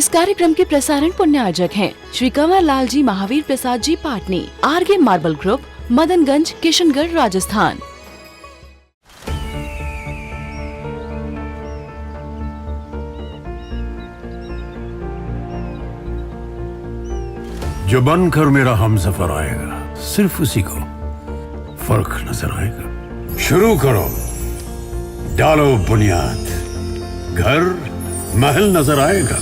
इस कार्यक्रम के प्रसारण पुण्यार्जक हैं Shri Kanwar Lal ji Mahavir Prasad ji Patni, RK marble group, Madanganj, Kishangarh, Rajasthan. जो बनकर मेरा हमसफर आएगा, सिर्फ उसी को फर्क नजर आएगा। शुरू करो, डालो बुनियाद, घर महल नजर आएगा।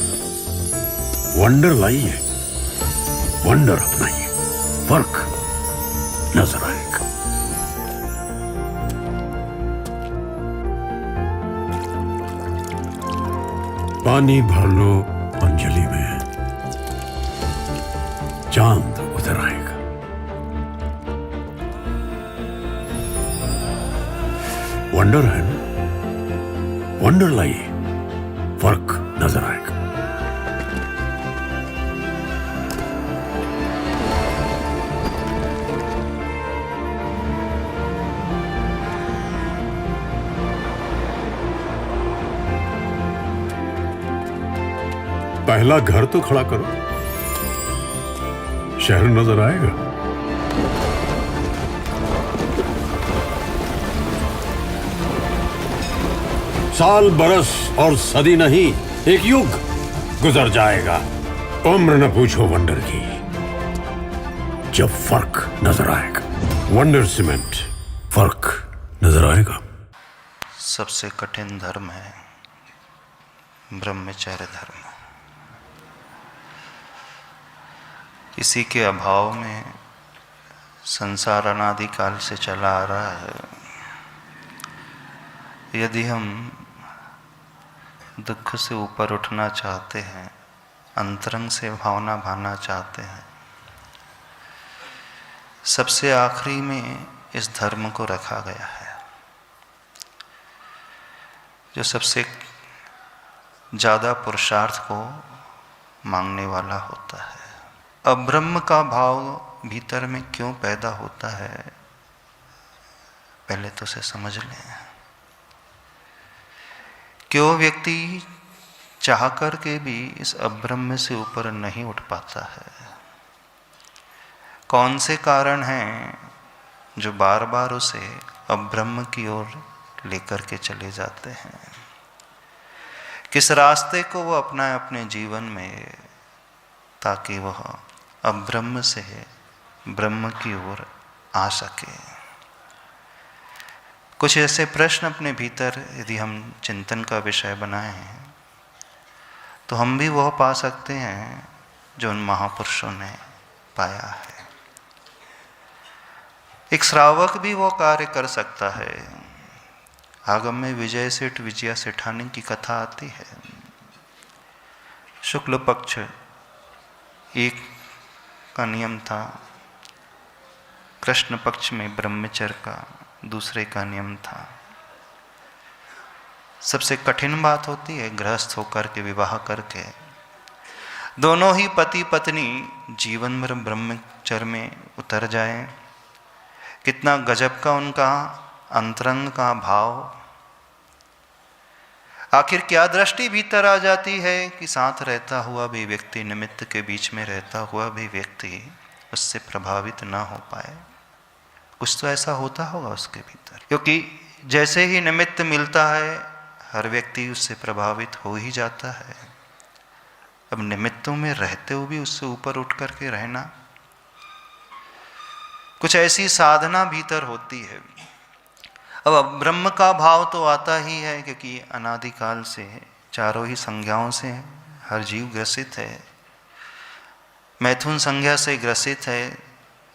वंडर लाइए, वंडर अपनाइए, फर्क नजर आएगा। पानी भर लो अंजलि में, चांद उतर आएगा। वंडर है ना, वंडर लाइए, फर्क नजर आएगा। पहला घर तो खड़ा करो, शहर नजर आएगा। साल बरस और सदी नहीं, एक युग गुजर जाएगा। उम्र न पूछो वंडर की, जब फर्क नजर आएगा। वंडर सीमेंट, फर्क नजर आएगा। सबसे कठिन धर्म है ब्रह्मचर्य धर्म। इसी के अभाव में संसार अनादिकाल से चला आ रहा है। यदि हम दुख से ऊपर उठना चाहते हैं, अंतरंग से भावना भाना चाहते हैं, सबसे आखिरी में इस धर्म को रखा गया है, जो सबसे ज़्यादा पुरुषार्थ को मांगने वाला होता है। अब ब्रह्म का भाव भीतर में क्यों पैदा होता है, पहले तो उसे समझ लें। क्यों व्यक्ति चाह कर के भी इस अब्रह्म से ऊपर नहीं उठ पाता है? कौन से कारण हैं जो बार बार उसे अब्रह्म की ओर लेकर के चले जाते हैं? किस रास्ते को वो अपनाए अपने जीवन में, ताकि वह अब्रह्म से ब्रह्म की ओर आ सके? कुछ ऐसे प्रश्न अपने भीतर यदि हम चिंतन का विषय बनाए हैं, तो हम भी वह पा सकते हैं जो उन महापुरुषों ने पाया है। एक श्रावक भी वो कार्य कर सकता है। आगम में विजय सेठ विजया सेठानी की कथा आती है। शुक्ल पक्ष एक का नियम था, कृष्ण पक्ष में ब्रह्मचर्य का दूसरे का नियम था। सबसे कठिन बात होती है गृहस्थ होकर के विवाह करके दोनों ही पति पत्नी जीवन भर ब्रह्मचर्य में उतर जाए। कितना गजब का उनका अंतरंग का भाव, आखिर क्या दृष्टि भीतर आ जाती है कि साथ रहता हुआ भी व्यक्ति, निमित्त के बीच में रहता हुआ भी व्यक्ति उससे प्रभावित ना हो पाए। कुछ तो ऐसा होता होगा उसके भीतर, क्योंकि जैसे ही निमित्त मिलता है हर व्यक्ति उससे प्रभावित हो ही जाता है। अब निमित्तों में रहते हुए भी उससे ऊपर उठ करके रहना, कुछ ऐसी साधना भीतर होती है। अब ब्रह्म का भाव तो आता ही है, क्योंकि अनादिकाल से चारों ही संज्ञाओं से हर जीव ग्रसित है। मैथुन संज्ञा से ग्रसित है।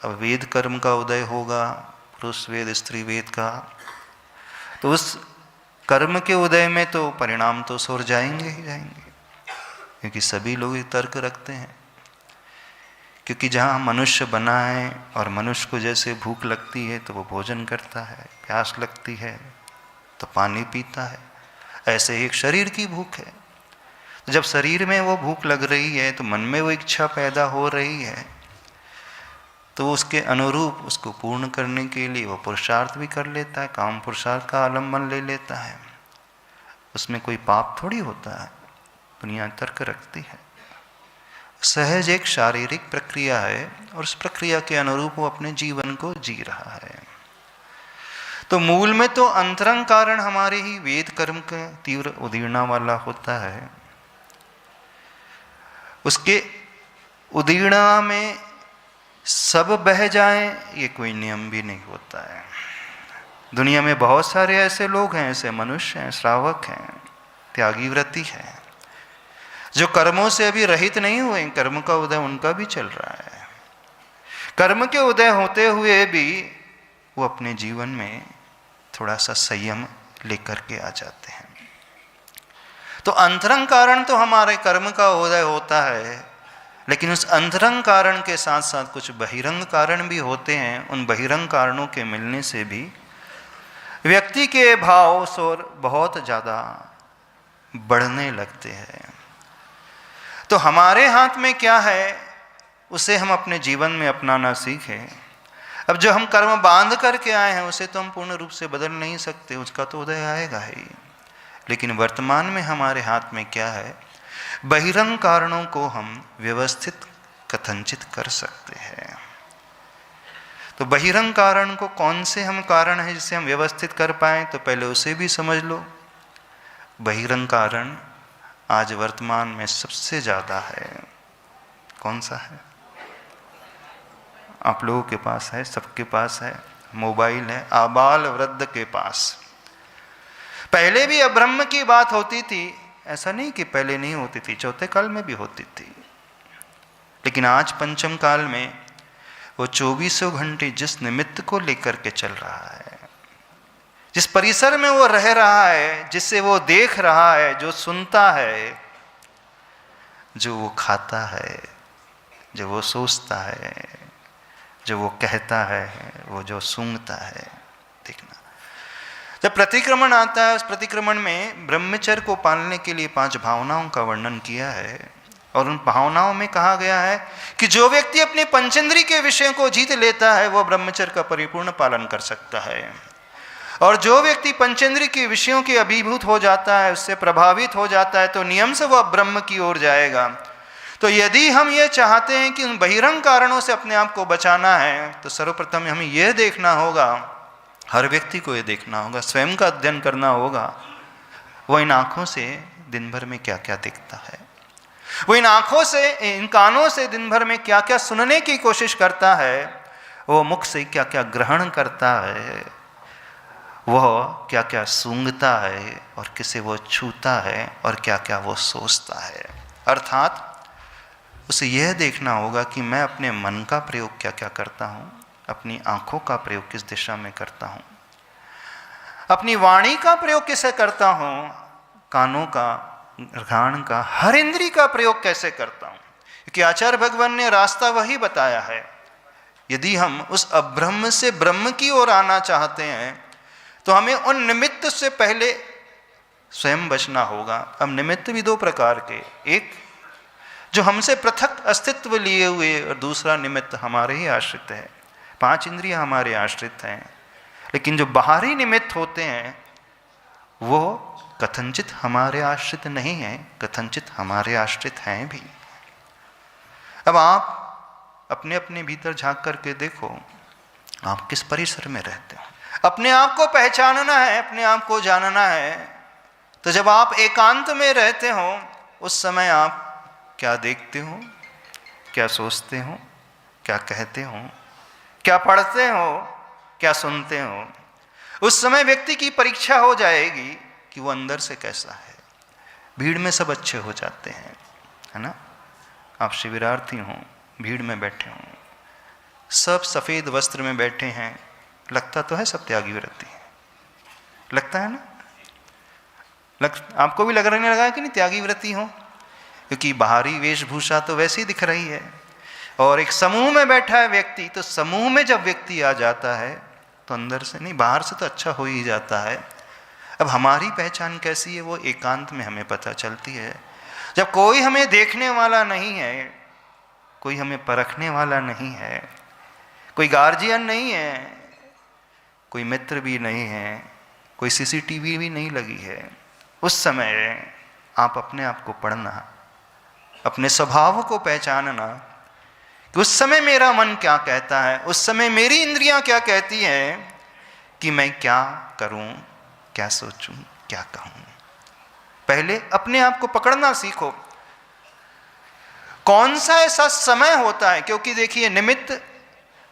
अब वेद कर्म का उदय होगा, पुरुष वेद स्त्री वेद का, तो उस कर्म के उदय में तो परिणाम तो सुर जाएंगे ही जाएंगे, क्योंकि सभी लोग ये तर्क रखते हैं। क्योंकि जहाँ मनुष्य बना है और मनुष्य को जैसे भूख लगती है तो वो भोजन करता है, प्यास लगती है तो पानी पीता है, ऐसे ही एक शरीर की भूख है। तो जब शरीर में वो भूख लग रही है तो मन में वो इच्छा पैदा हो रही है, तो उसके अनुरूप उसको पूर्ण करने के लिए वो पुरुषार्थ भी कर लेता है, काम पुरुषार्थ का आलम्बन ले लेता है। उसमें कोई पाप थोड़ी होता है, दुनिया तर्क रखती है। सहज एक शारीरिक प्रक्रिया है और उस प्रक्रिया के अनुरूप वो अपने जीवन को जी रहा है। तो मूल में तो अंतरंग कारण हमारे ही वेद कर्म के तीव्र उदीर्णा वाला होता है। उसके उदीर्णा में सब बह जाए ये कोई नियम भी नहीं होता है। दुनिया में बहुत सारे ऐसे लोग हैं, ऐसे मनुष्य हैं, श्रावक हैं, त्यागी व्रती हैं, जो कर्मों से अभी रहित नहीं हुए। कर्म का उदय उनका भी चल रहा है। कर्म के उदय होते हुए भी वो अपने जीवन में थोड़ा सा संयम लेकर के आ जाते हैं। तो अंतरंग कारण तो हमारे कर्म का उदय होता है, लेकिन उस अंतरंग कारण के साथ साथ कुछ बहिरंग कारण भी होते हैं। उन बहिरंग कारणों के मिलने से भी व्यक्ति के भाव स्वर बहुत ज़्यादा बढ़ने लगते हैं। तो हमारे हाथ में क्या है, उसे हम अपने जीवन में अपनाना सीखें। अब जो हम कर्म बांध करके आए हैं उसे तो हम पूर्ण रूप से बदल नहीं सकते, उसका तो उदय आएगा ही। लेकिन वर्तमान में हमारे हाथ में क्या है, बहिरंग कारणों को हम व्यवस्थित कथनचित कर सकते हैं। तो बहिरंग कारण को कौन से हम कारण है जिसे हम व्यवस्थित कर पाएँ, तो पहले उसे भी समझ लो। बहिरंग कारण आज वर्तमान में सबसे ज़्यादा है, कौन सा है? आप लोगों के पास है, सबके पास है, मोबाइल है, आबाल वृद्ध के पास। पहले भी अब्रह्म की बात होती थी, ऐसा नहीं कि पहले नहीं होती थी, चौथे काल में भी होती थी। लेकिन आज पंचम काल में वो 24 घंटे जिस निमित्त को लेकर के चल रहा है, जिस परिसर में वो रह रहा है, जिससे वो देख रहा है, जो सुनता है, जो वो खाता है, जो वो सोचता है, जो वो कहता है, वो जो सूंघता है। देखना, जब प्रतिक्रमण आता है, उस प्रतिक्रमण में ब्रह्मचर्य को पालने के लिए 5 भावनाओं का वर्णन किया है। और उन भावनाओं में कहा गया है कि जो व्यक्ति अपने पंचेंद्रिय के विषयों को जीत लेता है वो ब्रह्मचर्य का परिपूर्ण पालन कर सकता है। और जो व्यक्ति पंचेंद्रिय के विषयों के अभिभूत हो जाता है, उससे प्रभावित हो जाता है, तो नियम से वह ब्रह्म की ओर जाएगा। तो यदि हम ये चाहते हैं कि उन बहिरंग कारणों से अपने आप को बचाना है, तो सर्वप्रथम हमें यह देखना होगा, हर व्यक्ति को यह देखना होगा, स्वयं का अध्ययन करना होगा, वो इन आँखों से दिन भर में क्या क्या दिखता है, वो इन आँखों से, इन कानों से दिन भर में क्या क्या सुनने की कोशिश करता है, वो मुख से क्या क्या ग्रहण करता है, वह क्या क्या सूंघता है और किसे वो छूता है और क्या क्या वो सोचता है। अर्थात उसे यह देखना होगा कि मैं अपने मन का प्रयोग क्या क्या करता हूँ, अपनी आँखों का प्रयोग किस दिशा में करता हूँ, अपनी वाणी का प्रयोग किसे करता हूँ, कानों का, घ्राण का, हर इंद्रिय का प्रयोग कैसे करता हूँ। क्योंकि आचार्य भगवान ने रास्ता वही बताया है। यदि हम उस अब्रह्म से ब्रह्म की ओर आना चाहते हैं तो हमें उन निमित्त से पहले स्वयं बचना होगा। अब निमित्त भी 2 प्रकार के, एक जो हमसे पृथक अस्तित्व लिए हुए और दूसरा निमित्त हमारे ही आश्रित है। 5 इंद्रियां हमारे आश्रित हैं, लेकिन जो बाहरी निमित्त होते हैं वो कथनचित हमारे आश्रित नहीं हैं, कथनचित हमारे आश्रित हैं भी। अब आप अपने अपने भीतर झांक करके देखो, आप किस परिसर में रहते हो। अपने आप को पहचानना है, अपने आप को जानना है। तो जब आप एकांत में रहते हो उस समय आप क्या देखते हो, क्या सोचते हो, क्या कहते हो, क्या पढ़ते हो, क्या सुनते हो, उस समय व्यक्ति की परीक्षा हो जाएगी कि वो अंदर से कैसा है। भीड़ में सब अच्छे हो जाते हैं, है ना। आप शिविरार्थी हों, भीड़ में बैठे हों, सब सफ़ेद वस्त्र में बैठे हैं, लगता तो है सब त्यागी व्रती है, लगता है ना। आपको भी लग नहीं लगा कि नहीं त्यागी व्रती हो, क्योंकि बाहरी वेशभूषा तो वैसे ही दिख रही है। और एक समूह में बैठा है व्यक्ति, तो समूह में जब व्यक्ति आ जाता है तो अंदर से नहीं बाहर से तो अच्छा हो ही जाता है। अब हमारी पहचान कैसी है वो एकांत में हमें पता चलती है। जब कोई हमें देखने वाला नहीं है, कोई हमें परखने वाला नहीं है, कोई गार्जियन नहीं है, कोई मित्र भी नहीं है, कोई सीसीटीवी भी नहीं लगी है, उस समय आप अपने आप को पढ़ना अपने स्वभाव को पहचानना कि उस समय मेरा मन क्या कहता है, उस समय मेरी इंद्रियां क्या कहती हैं कि मैं क्या करूं, क्या सोचूं, क्या कहूं। पहले अपने आप को पकड़ना सीखो। कौन सा ऐसा समय होता है, क्योंकि देखिए निमित्त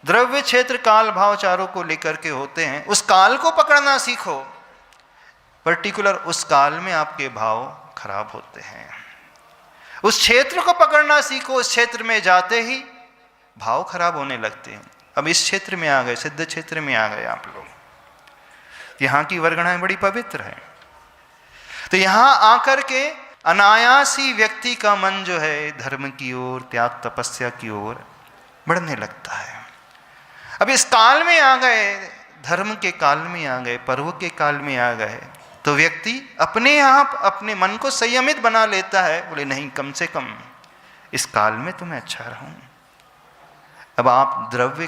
द्रव्य क्षेत्र काल भाव चारों को लेकर के होते हैं, उस काल को पकड़ना सीखो। पर्टिकुलर उस काल में आपके भाव खराब होते हैं। उस क्षेत्र को पकड़ना सीखो, उस क्षेत्र में जाते ही भाव खराब होने लगते हैं। अब इस क्षेत्र में आ गए, सिद्ध क्षेत्र में आ गए आप लोग, यहाँ की वर्गणाएं बड़ी पवित्र है। तो यहाँ आकर के अनायासी व्यक्ति का मन जो है धर्म की ओर, त्याग तपस्या की ओर बढ़ने लगता है। अब इस काल में आ गए, धर्म के काल में आ गए, पर्व के काल में आ गए, तो व्यक्ति अपने आप अपने मन को संयमित बना लेता है। बोले नहीं, कम से कम इस काल में तो मैं अच्छा रहूं। अब आप द्रव्य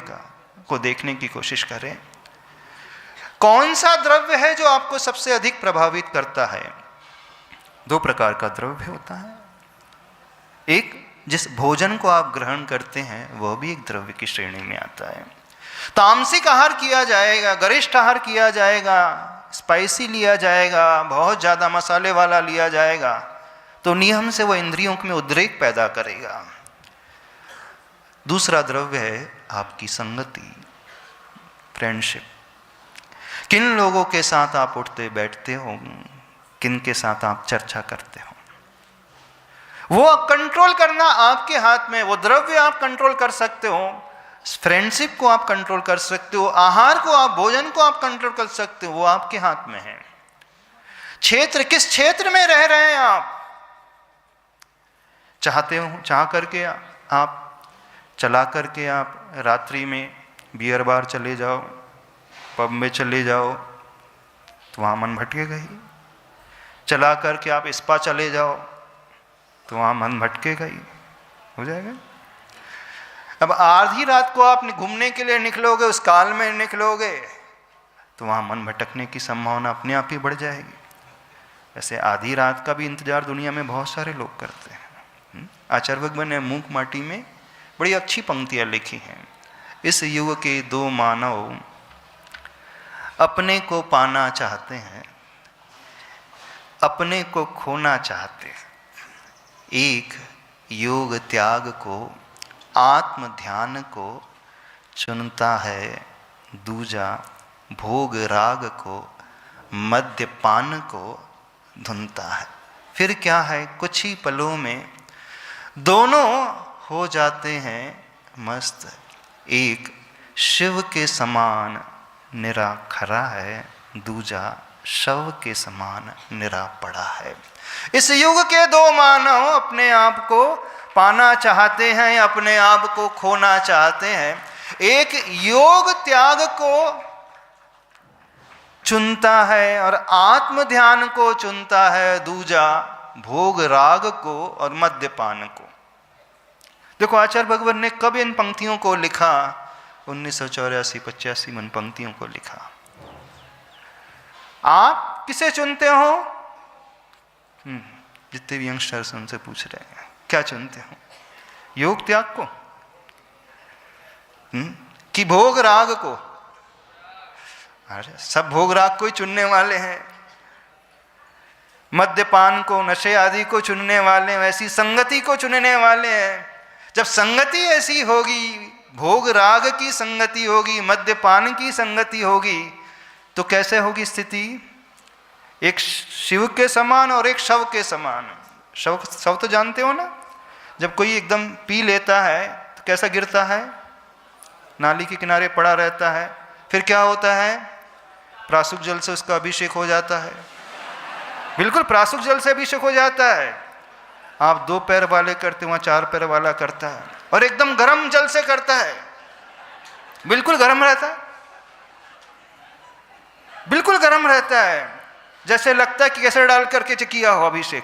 को देखने की कोशिश करें। कौन सा द्रव्य है जो आपको सबसे अधिक प्रभावित करता है? दो प्रकार का द्रव्य होता है। एक, जिस भोजन को आप ग्रहण करते हैं वह भी एक द्रव्य की श्रेणी में आता है। तामसिक आहार किया जाएगा, गरिष्ठ आहार किया जाएगा, स्पाइसी लिया जाएगा, बहुत ज़्यादा मसाले वाला लिया जाएगा, तो नियम से वह इंद्रियों में उद्रेक पैदा करेगा। दूसरा द्रव्य है आपकी संगति, फ्रेंडशिप। किन लोगों के साथ आप उठते बैठते हो, किन के साथ आप चर्चा करते हो, वो कंट्रोल करना आपके हाथ में। वो द्रव्य आप कंट्रोल कर सकते हो, फ्रेंडशिप को आप कंट्रोल कर सकते हो, आहार को आप, भोजन को आप कंट्रोल कर सकते हो, वो आपके हाथ में है। क्षेत्र, किस क्षेत्र में रह रहे हैं आप, चाहते हो, चाह करके आप चला करके आप रात्रि में बियर बार चले जाओ, पब में चले जाओ, तो वहाँ मन भटकेगा ही। चला करके आप स्पा चले जाओ, तो वहाँ मन भटकेगा ही, हो जाएगा। अब आधी रात को आप घूमने के लिए निकलोगे, उस काल में निकलोगे, तो वहाँ मन भटकने की संभावना अपने आप ही बढ़ जाएगी। वैसे आधी रात का भी इंतजार दुनिया में बहुत सारे लोग करते हैं। आचार्य भगवान ने मूक माटी में बड़ी अच्छी पंक्तियाँ लिखी हैं। इस युग के दो मानव अपने को पाना चाहते हैं, अपने को खोना चाहते हैं। एक योग त्याग को, आत्म ध्यान को चुनता है, दूजा भोग राग को, मद्यपान को धुनता है। फिर क्या है, कुछ ही पलों में दोनों हो जाते हैं मस्त। एक शिव के समान निरा खरा है, दूजा शव के समान निरा पड़ा है। इस युग के दो मानव अपने आप को पाना चाहते हैं, अपने आप को खोना चाहते हैं। एक योग त्याग को चुनता है और आत्म ध्यान को चुनता है, दूजा भोग राग को और मद्यपान को। देखो आचार्य भगवान ने कब इन पंक्तियों को लिखा? 1984-85 में पंक्तियों को लिखा। आप किसे चुनते हो? जितने भी यंगस्टर्स उनसे पूछ रहे हैं, क्या चुनते हो? योग त्याग को कि भोग राग को? अरे सब भोग राग को ही चुनने वाले हैं, मद्यपान को, नशे आदि को चुनने वाले हैं, ऐसी संगति को चुनने वाले हैं। जब संगति ऐसी होगी, भोग राग की संगति होगी, मद्यपान की संगति होगी, तो कैसे होगी स्थिति? एक शिव के समान और एक शव के समान। शव तो जानते हो ना, जब कोई एकदम पी लेता है तो कैसा गिरता है, नाली के किनारे पड़ा रहता है। फिर क्या होता है? प्रासुक जल से उसका अभिषेक हो जाता है। बिल्कुल प्रासुक जल से अभिषेक हो जाता है। आप 2 पैर वाले करते, वहाँ 4 पैर वाला करता है, और एकदम गर्म जल से करता है, बिल्कुल गर्म रहता है, बिल्कुल गर्म रहता है, जैसे लगता है कि केसर डाल करके किया हो अभिषेक,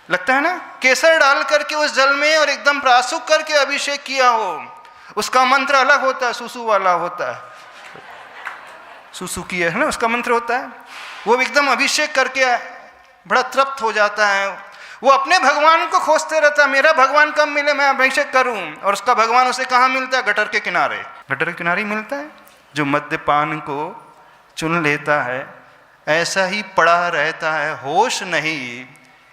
लगता है ना, केसर डाल करके उस जल में और एकदम प्रासुक करके अभिषेक किया हो। उसका मंत्र अलग होता है, सुसु वाला होता है, सुसु किया है ना, उसका मंत्र होता है। वो एकदम अभिषेक करके बड़ा तृप्त हो जाता है, वो अपने भगवान को खोजते रहता है, मेरा भगवान कब मिले, मैं अभिषेक करूं। और उसका भगवान उसे कहाँ मिलता है? गटर के किनारे। गटर के किनारे मिलता है। जो मद्यपान को चुन लेता है ऐसा ही पड़ा रहता है, होश नहीं।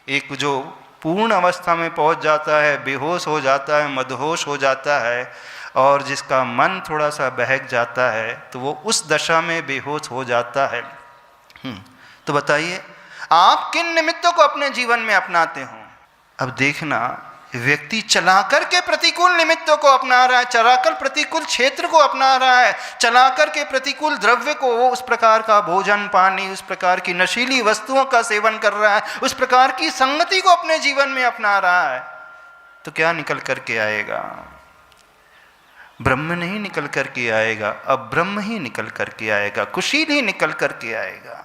एक जो पूर्ण अवस्था में पहुंच जाता है, बेहोश हो जाता है, मदहोश हो जाता है, और जिसका मन थोड़ा सा बहक जाता है तो वो उस दशा में बेहोश हो जाता है। तो बताइए आप किन निमित्तों को अपने जीवन में अपनाते हो? अब देखना, व्यक्ति चलाकर के प्रतिकूल निमित्तों को अपना रहा है, चलाकर प्रतिकूल क्षेत्र को अपना रहा है, चलाकर के प्रतिकूल द्रव्य को, वो उस प्रकार का भोजन पानी, उस प्रकार की नशीली वस्तुओं का सेवन कर रहा है, उस प्रकार की संगति को अपने जीवन में अपना रहा है, तो क्या निकल करके आएगा? ब्रह्म नहीं निकल करके आएगा, अब ब्रह्म ही निकल करके आएगा, कुशील ही निकल करके आएगा।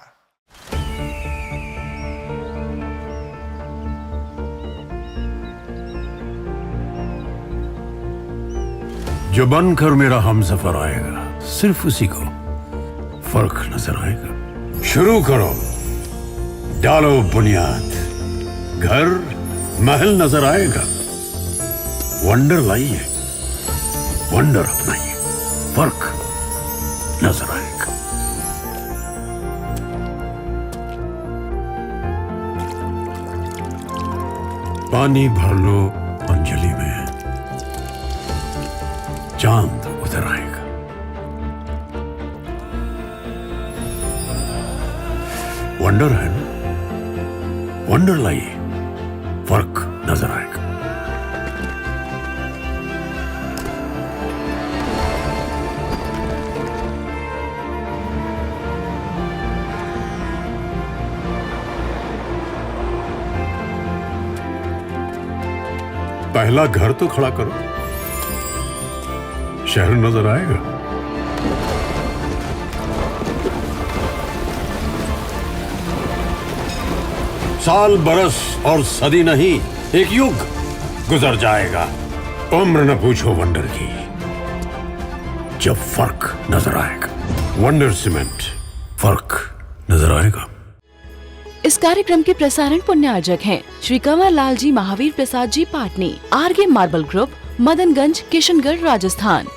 जो बनकर मेरा हमसफर आएगा, सिर्फ उसी को फर्क नजर आएगा। शुरू करो, डालो बुनियाद, घर महल नजर आएगा। वंडर लाइए, वंडर अपनाइए, फर्क नजर आएगा। पानी भर लो अंजलि में, चांद उतर आएगा। वंडर है ना, वंडर लाइए, फर्क नजर आएगा। पहला घर तो खड़ा करो, शहर नजर आएगा। साल बरस और सदी नहीं, एक युग गुजर जाएगा। उम्र न पूछो वंडर की, जब फर्क नजर आएगा। वंडर सीमेंट, फर्क नजर आएगा। इस कार्यक्रम के प्रसारण पुण्य आयोजक हैं श्री कंवर लाल जी महावीर प्रसाद जी पाटनी, आरगे मार्बल ग्रुप, मदनगंज, किशनगढ़, राजस्थान।